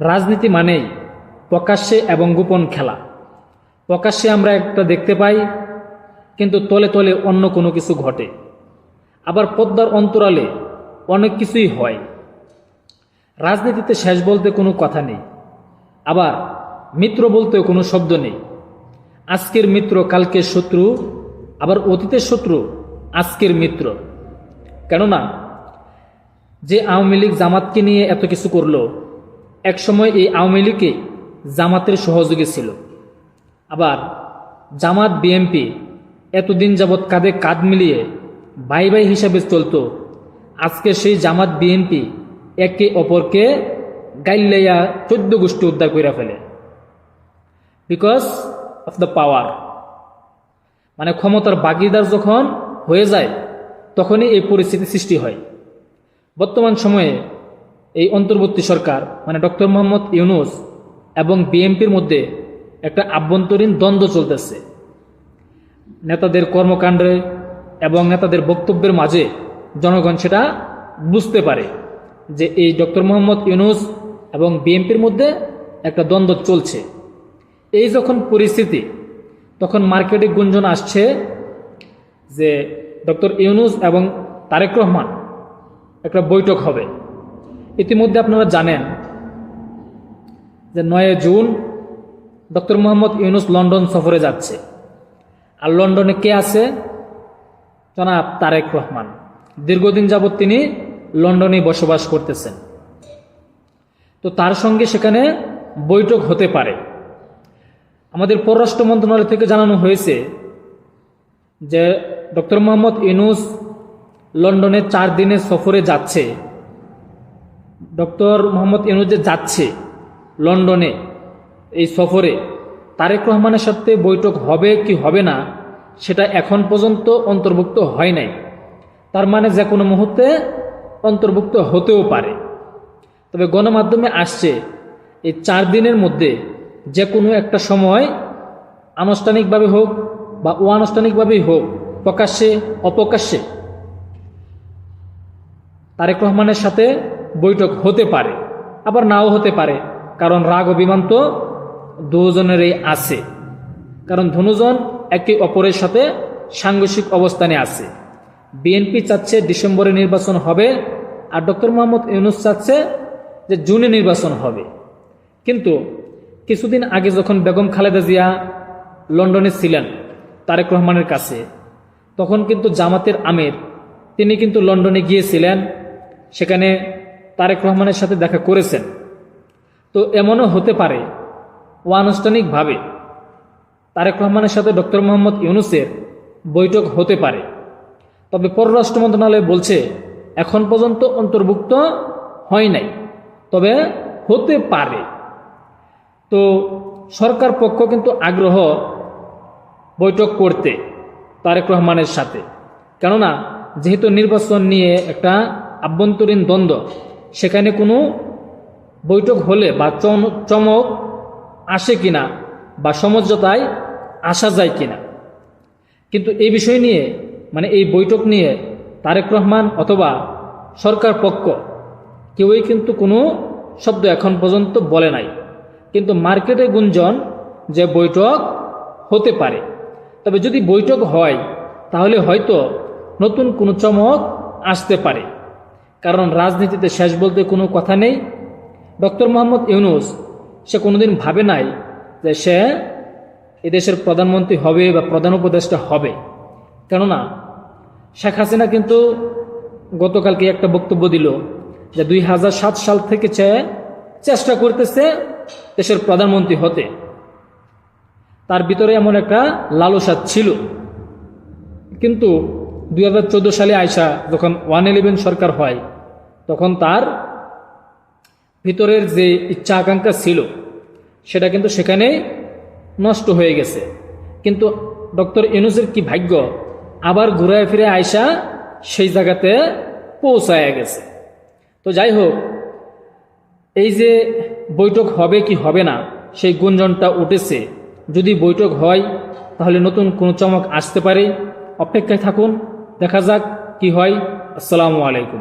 রাজনীতি মানেই প্রকাশ্যে এবং গোপন খেলা। প্রকাশ্যে আমরা একটা দেখতে পাই, কিন্তু তলে তলে অন্য কোনো কিছু ঘটে। আবার পর্দার অন্তরালে অনেক কিছুই হয়। রাজনীতিতে শেষ বলতে কোনো কথা নেই, আবার মিত্র বলতেও কোনো শব্দ নেই। আজকের মিত্র কালকের শত্রু, আবার অতীতের শত্রু আজকের মিত্র। কেননা যে আওয়ামী লীগ জামাতকে নিয়ে এত কিছু করলো, একসময় এই আওয়ামী লীগই জামাতের সহযোগী ছিল। আবার জামাত বিএনপি এতদিন যাবৎ কাঁধে কাঁধ মিলিয়ে ভাই ভাই হিসাবে চলতো। আজকে সেই জামাত বিএনপি একে অপরকে গাইল্লাইয়া 14 গোষ্ঠী উদ্ধার করে ফেলে, বিকজ অফ দ্য পাওয়ার। মানে ক্ষমতার ভাগিদার যখন হয়ে যায়, তখনই এই পরিস্থিতি সৃষ্টি হয়। বর্তমান সময়ে এই অন্তর্বর্তী সরকার মানে ডক্টর মোহাম্মদ ইউনূস এবং বিএনপির মধ্যে একটা আভ্যন্তরীণ দ্বন্দ্ব চলতেছে। নেতাদের কর্মকাণ্ডে এবং নেতাদের বক্তব্যের মাঝে জনগণ সেটা বুঝতে পারে যে এই ডক্টর মোহাম্মদ ইউনূস এবং বিএনপির মধ্যে একটা দ্বন্দ্ব চলছে। এই যখন পরিস্থিতি, তখন মার্কেটে গুঞ্জন আসছে যে ডক্টর ইউনূস এবং তারেক রহমান একটা বৈঠক হবে। ইতিমধ্যে আপনারা জানেন যে 9 June doctor Mohammad Yunus London সফরে যাচ্ছে। আর লন্ডনে কে আছে? জনাব তারেক রহমান। দীর্ঘদিন যাবৎ তিনি লন্ডনে বসবাস করতেছেন। তো তার সঙ্গে সেখানে বৈঠক হতে পারে। আমাদের পররাষ্ট্র মন্ত্রণালয় থেকে জানানো হয়েছে যে ডক্টর মোহাম্মদ ইউনূস লন্ডনে 4 দিনের সফরে যাচ্ছে। ডক্টর মোহাম্মদ ইউনূস যে যাচ্ছে লন্ডনে এই সফরে, তারেক রহমানের সাথে বৈঠক হবে কি হবে না সেটা এখন পর্যন্ত অন্তর্ভুক্ত হয় নাই। তার মানে যে কোনো মুহূর্তে অন্তর্ভুক্ত হতেও পারে। তবে গণমাধ্যমে আসছে এই 4 দিনের মধ্যে যে কোনো একটা সময়, আনুষ্ঠানিকভাবে হোক বা অনানুষ্ঠানিকভাবেই হোক, প্রকাশ্যে অপ্রকাশ্যে তারেক রহমানের সাথে বৈঠক হতে পারে, আবার নাও হতে পারে। কারণ রাগ অভিমান তো দুজনেরই আছে। কারণ দুজন একে অপরের সাথে সাংঘর্ষিক অবস্থানে আছে। বিএনপি চাচ্ছে ডিসেম্বরে নির্বাচন হবে, আর ডক্টর মোহাম্মদ ইউনূস চাচ্ছে যে জুনে নির্বাচন হবে। কিন্তু কিছুদিন আগে যখন বেগম খালেদা জিয়া লন্ডনে ছিলেন তারেক রহমানের কাছে, তখন কিন্তু জামাতের আমির তিনি কিন্তু লন্ডনে গিয়েছিলেন, সেখানে তারেক রহমানের সাথে দেখা করেছেন। তো এমনও হতে পারে অনানুষ্ঠানিকভাবে তারেক রহমানের সাথে ডক্টর মোহাম্মদ ইউনূসের বৈঠক হতে পারে। তবে পররাষ্ট্র মন্ত্রণালয় বলছে এখন পর্যন্ত অন্তর্ভুক্ত হয় নাই, তবে হতে পারে। তো সরকার পক্ষ কিন্তু আগ্রহ বৈঠক করতে তারেক রহমানের সাথে। কেননা যেহেতু নির্বাচন নিয়ে একটা আভ্যন্তরীণ দ্বন্দ্ব, সেখানে কোনো বৈঠক হলে বা চমক আসে কিনা বা সমঝোতায় আসা যায় কিনা। কিন্তু এই বিষয় নিয়ে মানে এই বৈঠক নিয়ে তারেক রহমান অথবা সরকার পক্ষ কেউই কিন্তু কোনো শব্দ এখন পর্যন্ত বলে নাই। কিন্তু মার্কেটে গুঞ্জন যে বৈঠক হতে পারে। তবে যদি বৈঠক হয় তাহলে হয়তো নতুন কোনো চমক আসতে পারে। কারণ রাজনীতিতে শেষ বলতে কোনো কথা নেই। ডক্টর মোহাম্মদ ইউনূস সে কোনোদিন ভাবে নাই যে সে এদেশের প্রধানমন্ত্রী হবে বা প্রধান উপদেষ্টা হবে। কেননা শেখ হাসিনা কিন্তু গতকালকে একটা বক্তব্য দিল যে 2007 সাল থেকে চেষ্টা করতেছে দেশের প্রধানমন্ত্রী হতে। তার ভিতরে এমন একটা লালসা ছিল। কিন্তু 2014 সালে আয়সা যখন 111 সরকার হয়, তখন তার ভিতরের যে ইচ্ছা আকাঙ্ক্ষা ছিল সেটা কিন্তু সেখানে নষ্ট হয়ে গেছে। কিন্তু ডক্টর ইউনূসের কি ভাগ্য, আবার ঘুরে ফিরে আয়সা সেই জায়গাতে পৌঁছায় গেছে। তো যাই হোক, এই যে বৈঠক হবে কি হবে না সেই গুঞ্জনটা উঠেছে। যদি বৈঠক হয় তাহলে নতুন কোনো চমক আসতে পারে। অপেক্ষায় থাকুন, দেখা যাক কি হয়। আসসালামু আলাইকুম।